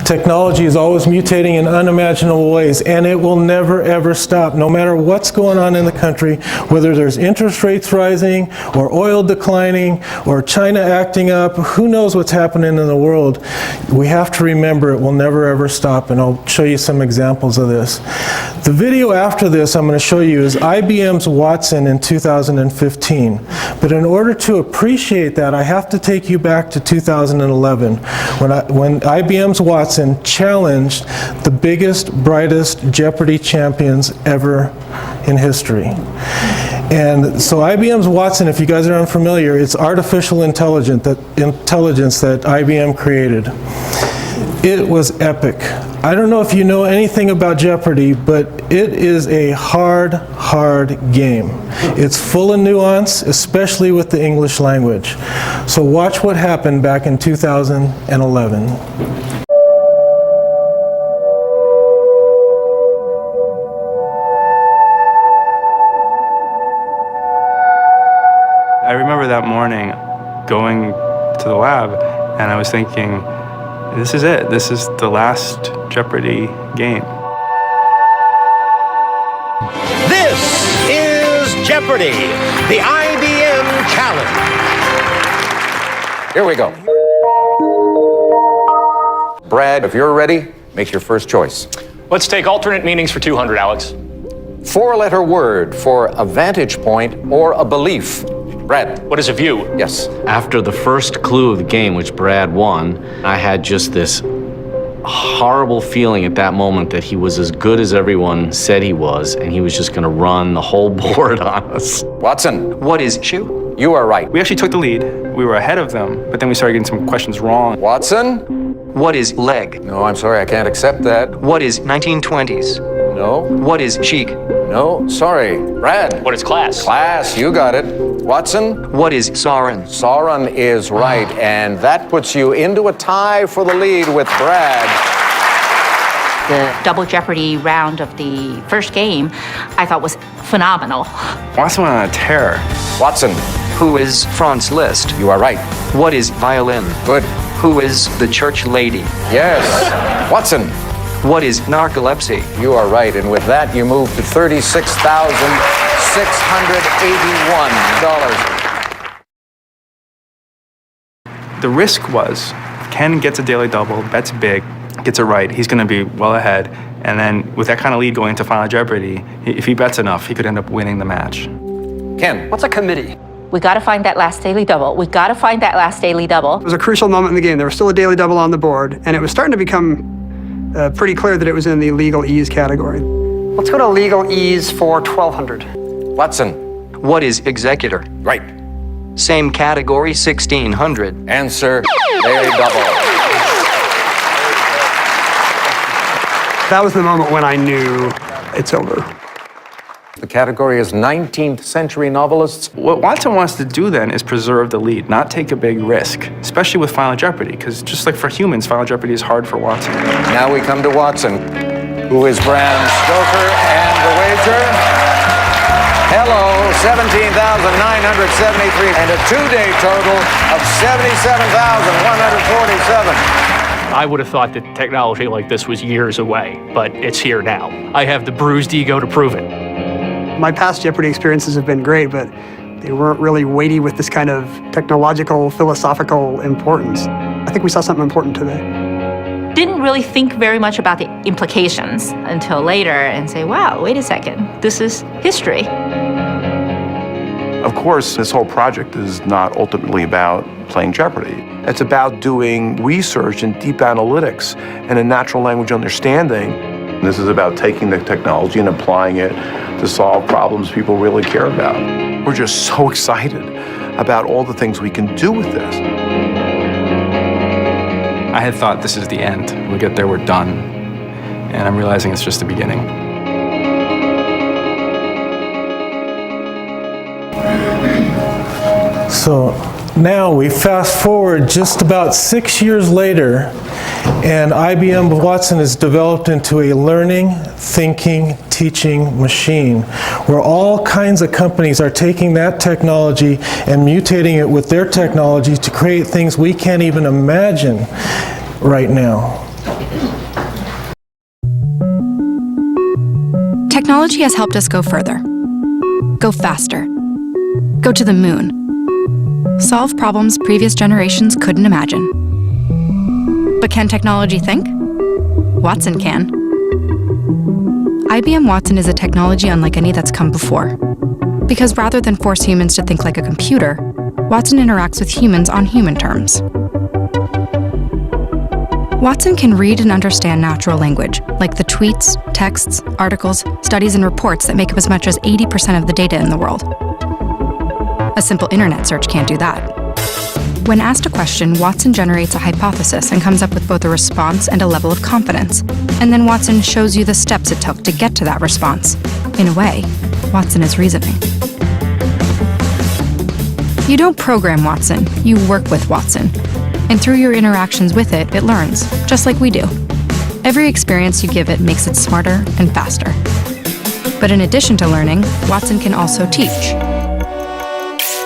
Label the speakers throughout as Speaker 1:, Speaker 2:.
Speaker 1: Technology is always mutating in unimaginable ways, and it will never ever stop, no matter what's going on in the country, whether there's interest rates rising, or oil declining, or China acting up, who knows what's happening in the world. We have to remember it will never ever stop, and I'll show you some examples of this. The video after this I'm going to show you is IBM's Watson in 2015, but in order to appreciate that, I have to take you back to 2011, when IBM's Watson challenged the biggest, brightest Jeopardy champions ever in history. And so IBM's Watson, if you guys are unfamiliar, it's artificial intelligence that IBM created. It was epic. I don't know if you know anything about Jeopardy, but it is a hard game. It's full of nuance, especially with the English language. So watch what happened back in 2011.
Speaker 2: I remember that morning going to the lab, and I was thinking, this is it. This is the last Jeopardy game.
Speaker 3: This is Jeopardy, the IBM Challenge.
Speaker 4: Here we go. Brad, if you're ready, make your first choice.
Speaker 5: Let's take alternate meanings for 200, Alex.
Speaker 4: 4-letter word for a vantage point or a belief. Brad.
Speaker 5: What is a view?
Speaker 4: Yes.
Speaker 6: After the first clue of the game, which Brad won, I had just this horrible feeling at that moment that he was as good as everyone said he was, and he was just going to run the whole board on us.
Speaker 4: Watson.
Speaker 5: What is shoe?
Speaker 4: You are right.
Speaker 2: We actually took the lead. We were ahead of them, but then we started getting some questions wrong.
Speaker 4: Watson.
Speaker 5: What is leg?
Speaker 4: No, I'm sorry, I can't accept that.
Speaker 5: What is 1920s?
Speaker 4: No.
Speaker 5: What is chic?
Speaker 4: No, sorry. Brad.
Speaker 5: What is class?
Speaker 4: Class, you got it. Watson.
Speaker 5: What is Sauron?
Speaker 4: Sauron is right, and that puts you into a tie for the lead with Brad.
Speaker 7: The Double Jeopardy round of the first game I thought was phenomenal.
Speaker 2: Watson went on a tear.
Speaker 4: Watson.
Speaker 5: Who is Franz Liszt?
Speaker 4: You are right.
Speaker 5: What is violin?
Speaker 4: Good.
Speaker 5: Who is the church lady?
Speaker 4: Yes. Watson.
Speaker 5: What is narcolepsy?
Speaker 4: You are right, and with that you move to $36,681.
Speaker 2: The risk was, Ken gets a daily double, bets big, gets it right, he's going to be well ahead, and then with that kind of lead going into Final Jeopardy, if he bets enough, he could end up winning the match.
Speaker 4: Ken.
Speaker 5: What's a committee?
Speaker 7: We got to find that last daily double. We got to find that last daily double.
Speaker 8: It was a crucial moment in the game. There was still a daily double on the board, and it was starting to become pretty clear that it was in the legal ease category. Let's go to legal ease for 1,200.
Speaker 4: Watson.
Speaker 5: What is executor?
Speaker 4: Right.
Speaker 5: Same category, 1,600.
Speaker 4: Answer, daily double.
Speaker 8: That was the moment when I knew it's over.
Speaker 4: The category is 19th century novelists.
Speaker 2: What Watson wants to do then is preserve the lead, not take a big risk, especially with Final Jeopardy, because just like for humans, Final Jeopardy is hard for Watson.
Speaker 4: Now we come to Watson, who is Bram Stoker, and the wager, hello, 17,973, and a two-day total of 77,147.
Speaker 9: I would have thought that technology like this was years away, but it's here now. I have the bruised ego to prove it.
Speaker 8: My past Jeopardy experiences have been great, but they weren't really weighty with this kind of technological, philosophical importance. I think we saw something important today.
Speaker 7: Didn't really think very much about the implications until later and say, wow, wait a second, this is history.
Speaker 10: Of course, this whole project is not ultimately about playing Jeopardy. It's about doing research and deep analytics and a natural language understanding. This is about taking the technology and applying it to solve problems people really care about. We're just so excited about all the things we can do with this.
Speaker 2: I had thought this is the end. We get there, we're done. And I'm realizing it's just the beginning.
Speaker 1: So now we fast forward just about 6 years later, and IBM Watson is developed into a learning, thinking, teaching machine, where all kinds of companies are taking that technology and mutating it with their technology to create things we can't even imagine right now.
Speaker 11: Technology has helped us go further, go faster, go to the moon, solve problems previous generations couldn't imagine. But can technology think? Watson can. IBM Watson is a technology unlike any that's come before. Because rather than force humans to think like a computer, Watson interacts with humans on human terms. Watson can read and understand natural language, like the tweets, texts, articles, studies, and reports that make up as much as 80% of the data in the world. A simple internet search can't do that. When asked a question, Watson generates a hypothesis and comes up with both a response and a level of confidence. And then Watson shows you the steps it took to get to that response. In a way, Watson is reasoning. You don't program Watson, you work with Watson. And through your interactions with it, it learns, just like we do. Every experience you give it makes it smarter and faster. But in addition to learning, Watson can also teach.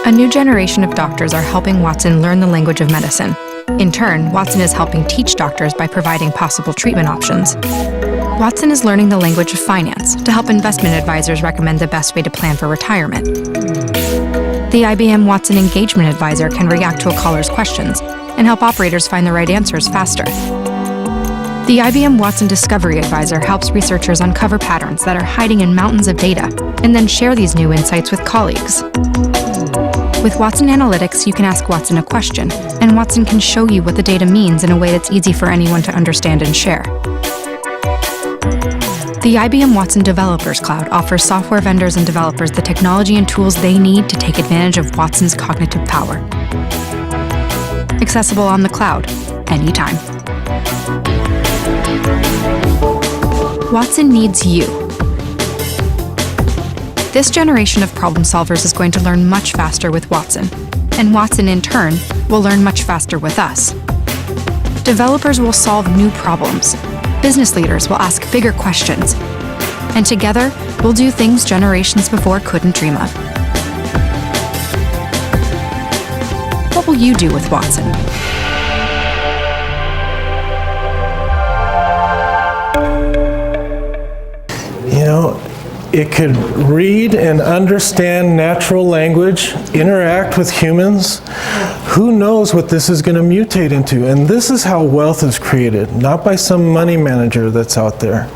Speaker 11: A new generation of doctors are helping Watson learn the language of medicine. In turn, Watson is helping teach doctors by providing possible treatment options. Watson is learning the language of finance to help investment advisors recommend the best way to plan for retirement. The IBM Watson Engagement Advisor can react to a caller's questions and help operators find the right answers faster. The IBM Watson Discovery Advisor helps researchers uncover patterns that are hiding in mountains of data and then share these new insights with colleagues. With Watson Analytics, you can ask Watson a question, and Watson can show you what the data means in a way that's easy for anyone to understand and share. The IBM Watson Developers Cloud offers software vendors and developers the technology and tools they need to take advantage of Watson's cognitive power. Accessible on the cloud, anytime. Watson needs you. This generation of problem solvers is going to learn much faster with Watson, and Watson, in turn, will learn much faster with us. Developers will solve new problems. Business leaders will ask bigger questions. And together, we'll do things generations before couldn't dream of. What will you do with Watson?
Speaker 1: You know, it could read and understand natural language, interact with humans. Who knows what this is going to mutate into? And this is how wealth is created, not by some money manager that's out there.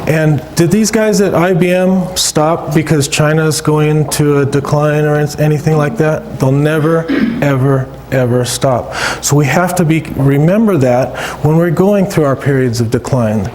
Speaker 1: And did these guys at IBM stop because China's going into a decline or anything like that? They'll never, ever stop. So we have to remember that when we're going through our periods of decline.